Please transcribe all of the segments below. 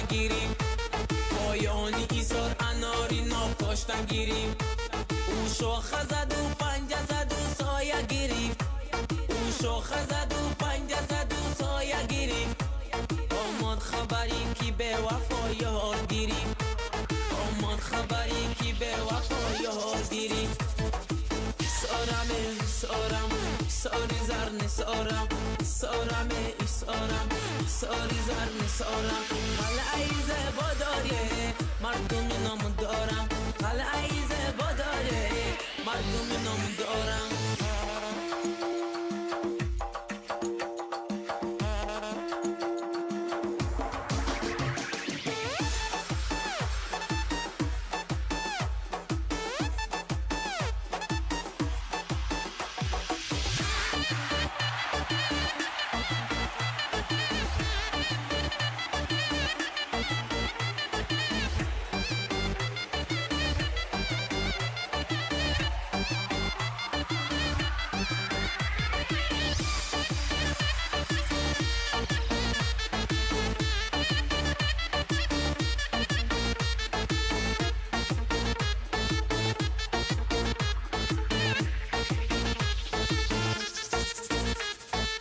گیریم، پایانی ایثار اناری ناکاشتن گیریم. او شاخه زد و پنجه زد و سایه گیریم، او شاخه زد و پنجه زد و سایه گیریم. آمان خبریم که به وفا یار گیریم، آمان خبریم که به وفا یار گیریم. سارم سارم ساری زرن سارم، سارم سارم ساری زرن سارم. قلعه زیبا داره مردم نام دارم، قلعه زیبا داره مردم نام دارم.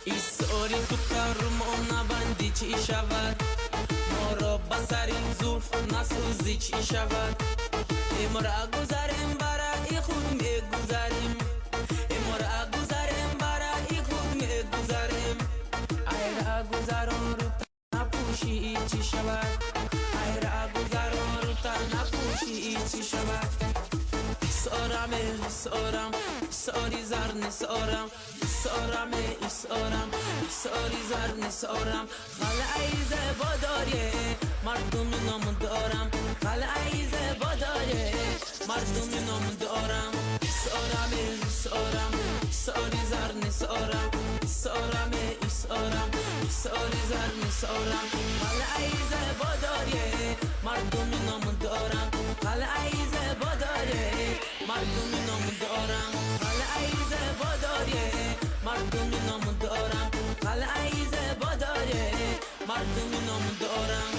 ایساری تو کرمان نبندی چی شود، ما را بسرین زلف نسوزی چی شود. امرا گذاریم برای خود میگذاریم، امرا گذاریم برای خود میگذاریم. ایرا گذارم رو تا نپوشی چی شود، ایرا گذارم رو تا نپوشی چی شود. سارم سارم ساری زرن سارم، سارم سارم ساری زرن سارم. قلعه زیبا داره مردم نام دارم، قلعه زیبا داره مردم نام دارم. سارم سارم ساری زرن سارم، سارم سارم ساری زرن سارم. قلعه زیبا داره مردم نام دارم، قلعه زیبا داره مردم نام دارم، قلعه زیبا داره مردم نام دارم، قلعه زیبا داره مردم نام دارم.